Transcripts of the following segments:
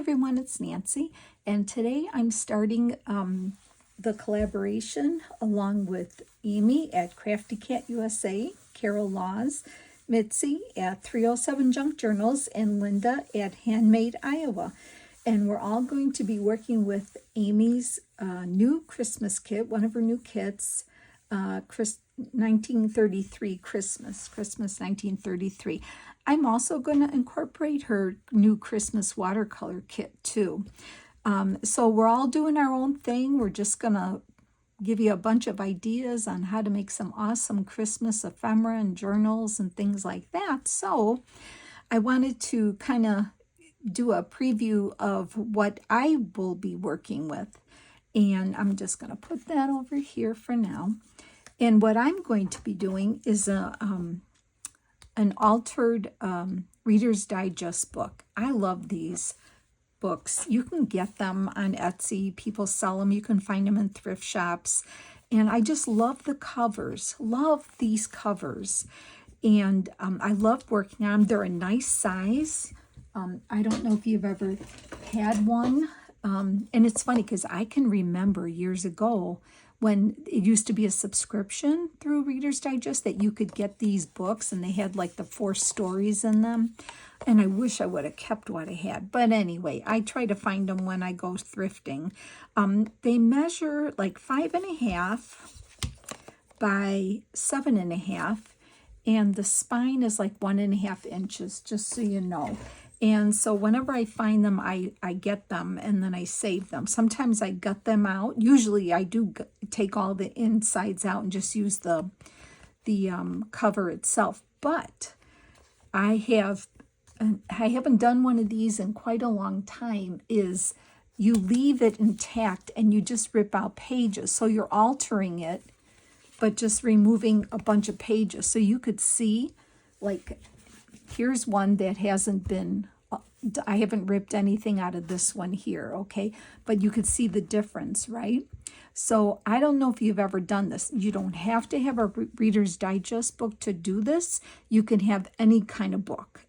everyone, it's Nancy, and today I'm starting the collaboration along with Amy at Crafty Cat USA, Carol Laws, Mitzie at 307 Junk Journals, and Linda at Handmade Iowa. And we're all going to be working with Amy's new Christmas kit, one of her new kits, 1933 Christmas 1933. I'm also going to incorporate her new Christmas watercolor kit too. So we're all doing our own thing. We're just going to give you a bunch of ideas on how to make some awesome Christmas ephemera and journals and things like that. So I wanted to kind of do a preview of what I will be working with. And I'm just going to put that over here for now. And what I'm going to be doing is an altered Reader's Digest book. I love these books. You can get them on Etsy. People sell them. You can find them in thrift shops. And I just love the covers. Love these covers. And I love working on them. They're a nice size. I don't know if you've ever had one. And it's funny because I can remember years ago when it used to be a subscription through Reader's Digest that you could get these books and they had like the 4 stories in them. And I wish I would have kept what I had. But anyway, I try to find them when I go thrifting. They measure like 5.5 by 7.5. And the spine is like 1.5 inches, just so you know. And so whenever I find them, I get them and then I save them. Sometimes I gut them out. Usually I do take all the insides out and just use the cover itself. But I haven't done one of these in quite a long time, is you leave it intact and you just rip out pages. So you're altering it, but just removing a bunch of pages. So you could see, like, here's one that hasn't been, I haven't ripped anything out of this one here, okay? But you could see the difference, right? So I don't know if you've ever done this. You don't have to have a Reader's Digest book to do this. You can have any kind of book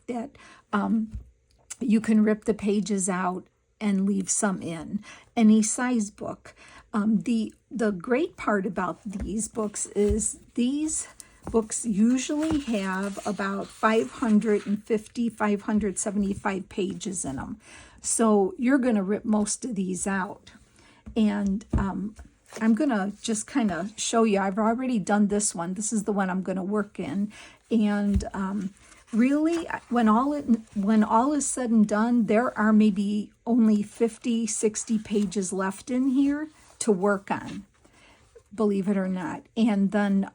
that you can rip the pages out and leave some in. Any size book. The great part about these books is these books usually have about 575 pages in them. So you're going to rip most of these out. And I'm going to just kind of show you. I've already done this one. This is the one I'm going to work in. And really, when all is said and done, there are maybe only 50, 60 pages left in here to work on, believe it or not. And then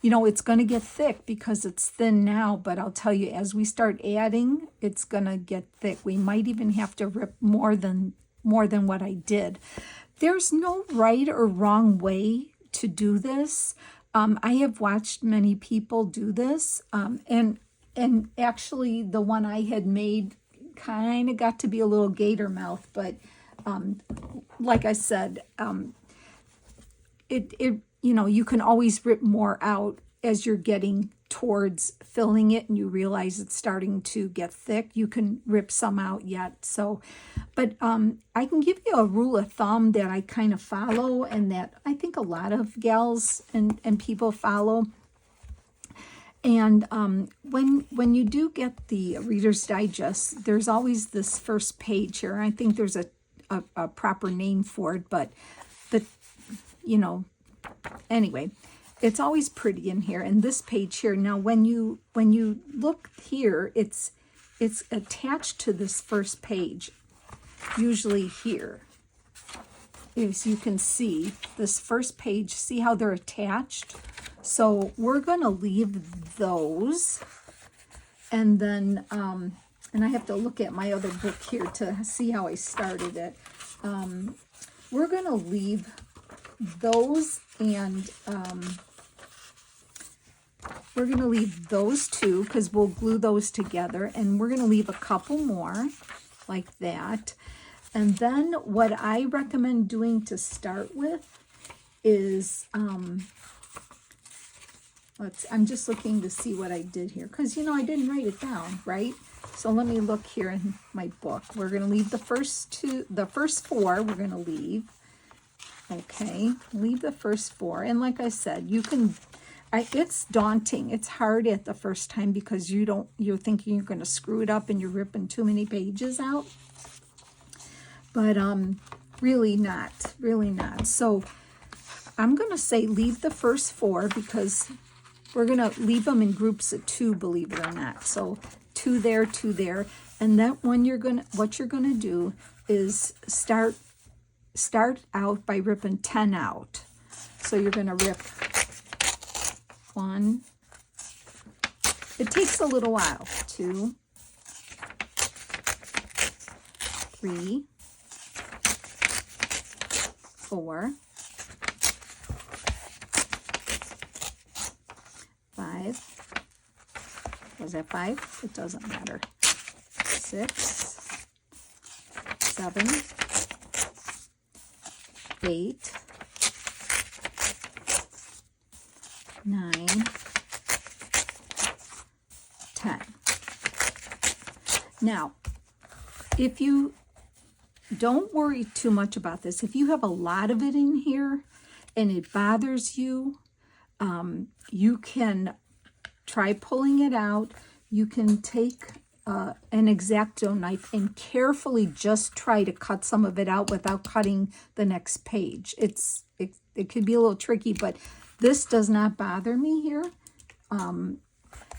you know, it's going to get thick because it's thin now, but I'll tell you, as we start adding, it's going to get thick. We might even have to rip more than what I did. There's no right or wrong way to do this. I have watched many people do this, and actually the one I had made kind of got to be a little gator mouth, but like I said, you know, you can always rip more out as you're getting towards filling it and you realize it's starting to get thick. You can rip some out yet. So, but I can give you a rule of thumb that I kind of follow and that I think a lot of gals and people follow. And when you do get the Reader's Digest, there's always this first page here. I think there's a proper name for it, but you know, anyway, it's always pretty in here. And this page here, now when you look here, it's attached to this first page, usually here. As you can see, this first page, see how they're attached? So we're going to leave those. And then, and I have to look at my other book here to see how I started it. We're going to leave those, and we're going to leave those two because we'll glue those together, and we're going to leave a couple more like that. And then what I recommend doing to start with is I'm just looking to see what I did here because, you know, I didn't write it down, right? So let me look here in my book. We're going to leave the first four, we're going to leave. Okay, leave the first four. And like I said, you can, it's daunting. It's hard at the first time because you're thinking you're going to screw it up and you're ripping too many pages out. But really not, really not. So I'm going to say leave the first four because we're going to leave them in groups of 2, believe it or not. So 2 there, 2 there. And then what you're going to do is start out by ripping 10 out. So you're going to rip 1. It takes a little while. 2, 3, 4, 5. Was that 5? It doesn't matter. 6, 7, 8, 9, 10. Now, if you don't worry too much about this, if you have a lot of it in here and it bothers you, you can try pulling it out. You can take an X-Acto knife and carefully just try to cut some of it out without cutting the next page. It could be a little tricky, but this does not bother me here.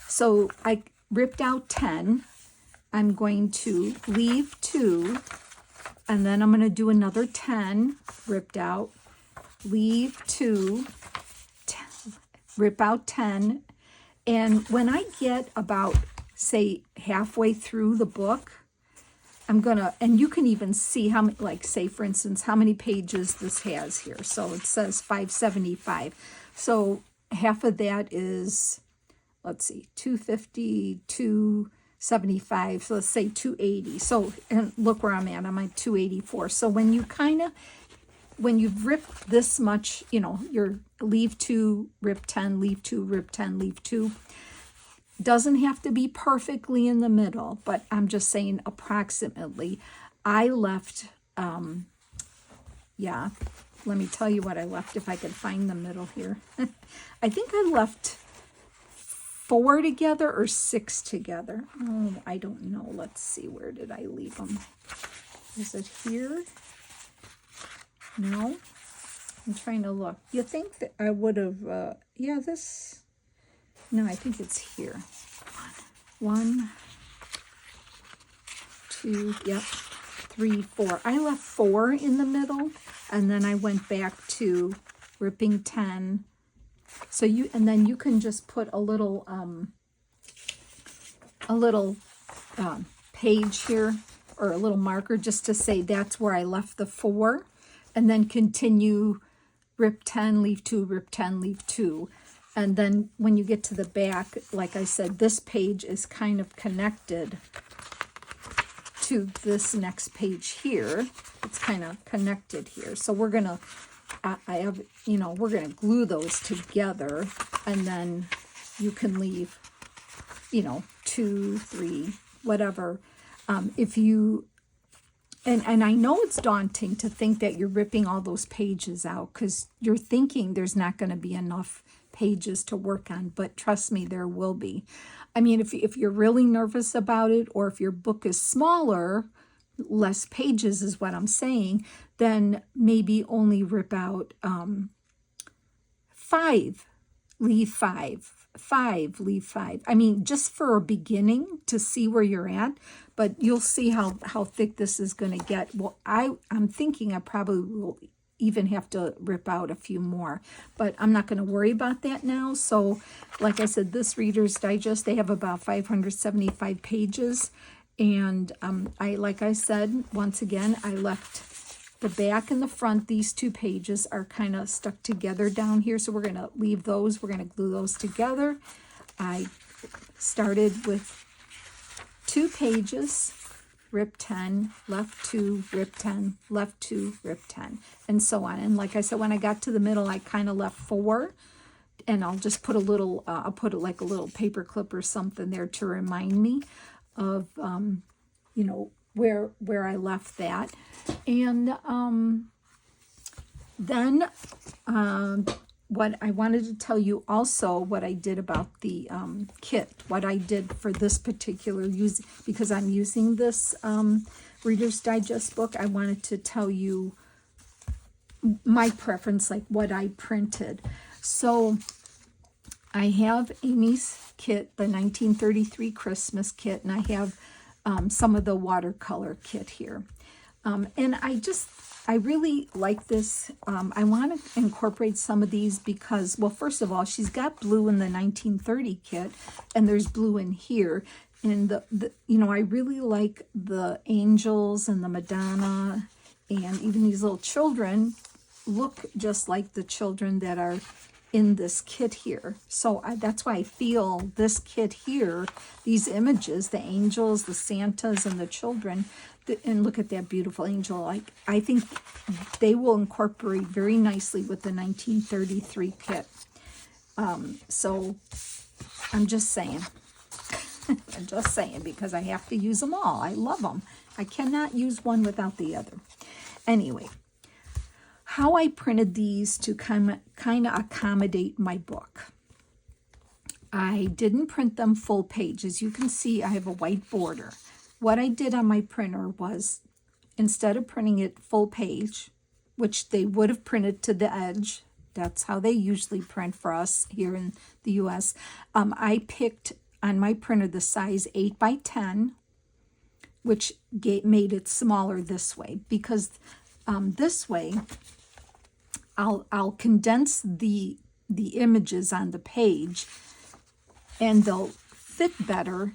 So I ripped out 10. I'm going to leave 2, and then I'm going to do another 10, ripped out, leave 2, rip out 10. And when I get about, say, halfway through the book, I'm gonna, and you can even see how many, like, say, for instance, how many pages this has here. So it says 575. So half of that is, let's see, 250, 275. So let's say 280. So, and look where I'm at 284. So when you've ripped this much, you're leave 2, rip 10, leave 2, rip 10, leave 2. Doesn't have to be perfectly in the middle, but I'm just saying approximately. I left, yeah, let me tell you what I left if I could find the middle here. I think I left 4 together or 6 together. Oh, I don't know. Let's see, where did I leave them? Is it here? No, I'm trying to look. You think that I would have, yeah, this, no, I think it's here. 1, 2, yep, 3, 4. I left 4 in the middle, and then I went back to ripping 10. So and then you can just put a little page here, or a little marker, just to say that's where I left the 4. And then continue, rip 10, leave 2, rip 10, leave 2. And then when you get to the back, like I said, this page is kind of connected to this next page here. It's kind of connected here. So we're going to, we're going to glue those together. And then you can leave, 2, 3, whatever. If you... And I know it's daunting to think that you're ripping all those pages out because you're thinking there's not going to be enough pages to work on, but trust me, there will be. I mean, if you're really nervous about it, or if your book is smaller, less pages is what I'm saying, then maybe only rip out 5, leave 5. 5, leave 5. I mean, just for a beginning to see where you're at, but you'll see how thick this is going to get. Well, I'm thinking I probably will even have to rip out a few more, but I'm not going to worry about that now. So like I said, this Reader's Digest, they have about 575 pages. And like I said, once again, I left the back and the front. These 2 pages are kind of stuck together down here. So we're going to leave those. We're going to glue those together. I started with 2 pages, rip 10, left 2, rip 10, left 2, rip 10, and so on. And like I said, when I got to the middle, I kind of left 4, and I'll just put a little, I'll put like a little paper clip or something there to remind me. of you know, where I left that. And then what I wanted to tell you also, what I did about the kit, what I did for this particular use, because I'm using this Reader's Digest book. I wanted to tell you my preference, like what I printed. So I have Amy's kit, the 1933 Christmas kit, and I have some of the watercolor kit here. And I really like this. I want to incorporate some of these because, well, first of all, she's got blue in the 1930 kit, and there's blue in here. And you know, I really like the angels and the Madonna, and even these little children look just like the children that are in this kit here. So that's why I feel this kit here, these images, the angels, the Santas, and the children, and look at that beautiful angel. Like, I think they will incorporate very nicely with the 1933 kit. So I'm just saying. I'm just saying, because I have to use them all. I love them. I cannot use one without the other. Anyway, how I printed these to kind of accommodate my book. I didn't print them full page. As you can see, I have a white border. What I did on my printer was, instead of printing it full page, which they would have printed to the edge, that's how they usually print for us here in the US, I picked on my printer the size 8x10, which made it smaller this way, because this way I'll condense the images on the page and they'll fit better.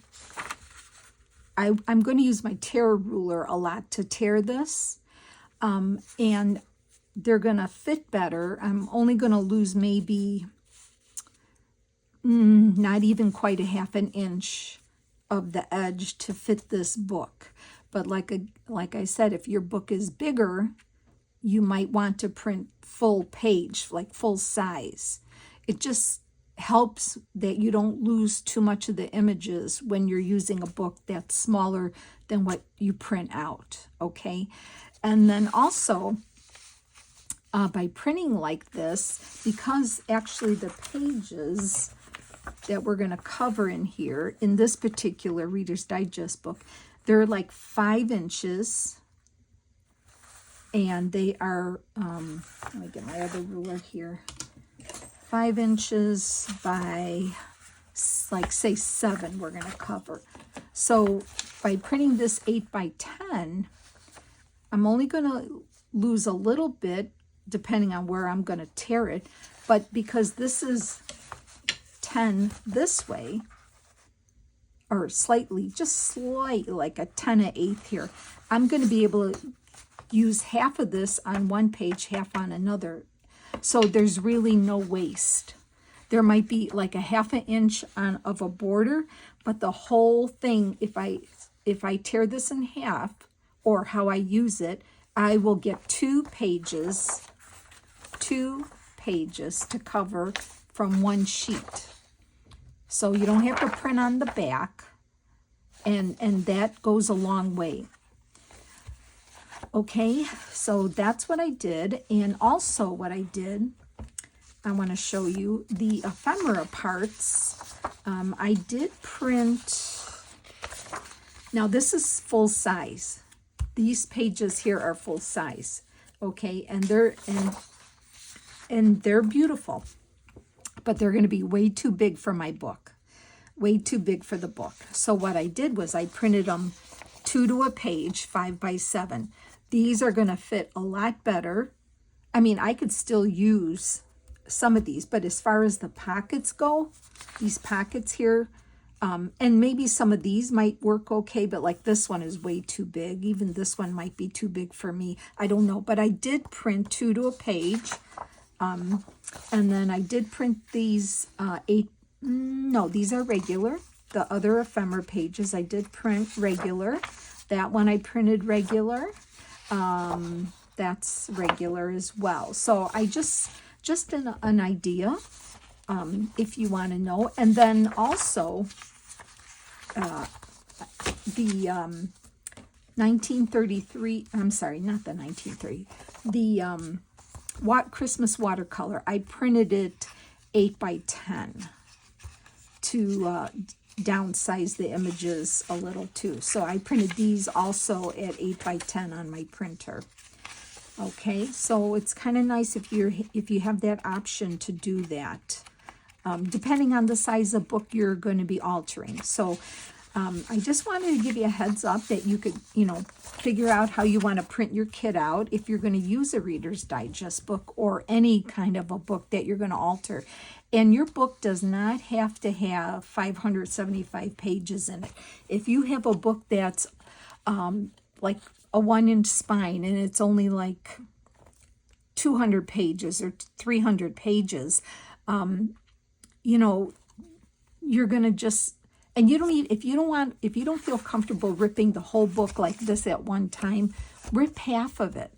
I'm going to use my tear ruler a lot to tear this, and they're going to fit better. I'm only going to lose maybe not even quite a half an inch of the edge to fit this book. But like I said, if your book is bigger, you might want to print full page, like full size. It just helps that you don't lose too much of the images when you're using a book that's smaller than what you print out, okay? And then also, by printing like this, because actually the pages that we're going to cover in here, in this particular Reader's Digest book, they're like 5 inches, and they are, let me get my other ruler here, 5 inches by, like, say 7 we're going to cover. So by printing this 8x10, I'm only going to lose a little bit depending on where I'm going to tear it, but because this is 10 this way, or slightly, just slightly, like a 10/8 here, I'm going to be able to use half of this on one page, half on another. So there's really no waste. There might be like a half an inch of a border, but the whole thing, if I tear this in half, or how I use it, I will get 2 pages to cover from one sheet. So you don't have to print on the back, and that goes a long way. Okay, so that's what I did. And also what I did, I want to show you the ephemera parts. I did print, now this is full size. These pages here are full size, okay, and they're beautiful, but they're going to be way too big for my book, way too big for the book. So what I did was I printed them 2 to a page, 5x7. These are going to fit a lot better. I mean, I could still use some of these, but as far as the pockets go, these pockets here, and maybe some of these might work okay, but like this one is way too big. Even this one might be too big for me. I don't know, but I did print 2 to a page. And then I did print these 8, no, these are regular. The other ephemera pages I did print regular. That one I printed regular. That's regular as well. So I just an idea, if you want to know. And then also, the 1933, I'm sorry, not the 1930, the Christmas watercolor. I printed it 8 by 10 to downsize the images a little too. So I printed these also at 8 by 10 on my printer. Okay, so it's kind of nice if you have that option to do that, depending on the size of book you're going to be altering. So I just wanted to give you a heads up that you could, figure out how you want to print your kit out if you're going to use a Reader's Digest book or any kind of a book that you're going to alter. And your book does not have to have 575 pages in it. If you have a book that's like a 1-inch spine and it's only like 200 pages or 300 pages, you're going to just, and you don't need, if you don't feel comfortable ripping the whole book like this at one time, rip half of it.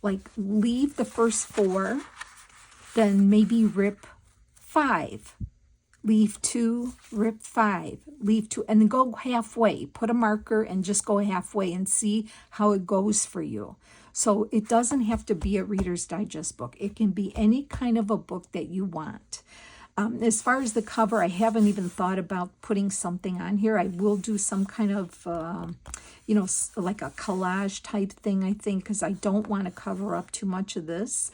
Like leave the first 4, then maybe rip 5. Leave 2, rip 5, leave 2, and then go halfway. Put a marker and just go halfway and see how it goes for you. So it doesn't have to be a Reader's Digest book. It can be any kind of a book that you want. As far as the cover, I haven't even thought about putting something on here. I will do some kind of, like a collage type thing, I think, because I don't want to cover up too much of this.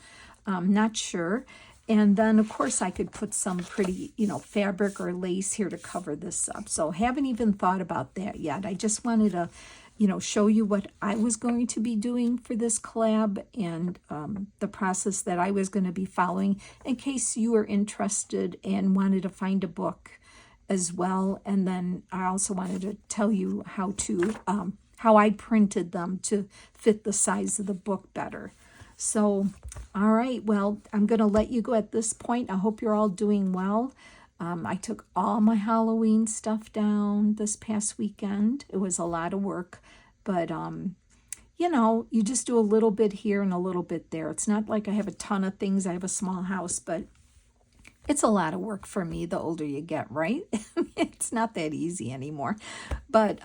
Not sure. And then, of course, I could put some pretty, fabric or lace here to cover this up. So haven't even thought about that yet. I just wanted to, show you what I was going to be doing for this collab and the process that I was going to be following in case you were interested and wanted to find a book as well. And then I also wanted to tell you how I printed them to fit the size of the book better. So, all right, well, I'm going to let you go at this point. I hope you're all doing well. I took all my Halloween stuff down this past weekend. It was a lot of work, but, you just do a little bit here and a little bit there. It's not like I have a ton of things. I have a small house, but it's a lot of work for me the older you get, right? It's not that easy anymore. But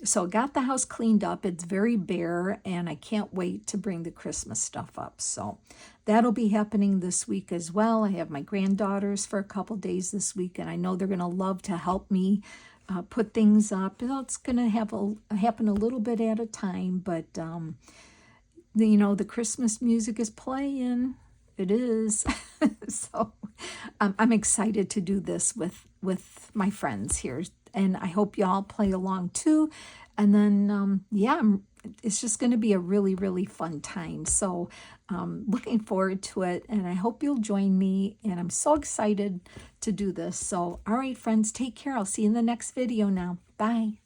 so got the house cleaned up. It's very bare, and I can't wait to bring the Christmas stuff up. So that'll be happening this week as well. I have my granddaughters for a couple days this week, and I know they're going to love to help me put things up. It's going to happen a little bit at a time, but the Christmas music is playing. It is. So I'm excited to do this with my friends here, and I hope y'all play along too. And then it's just going to be a really, really fun time. So looking forward to it, and I hope you'll join me, and I'm so excited to do this. So all right, friends, take care. I'll see you in the next video now. Bye.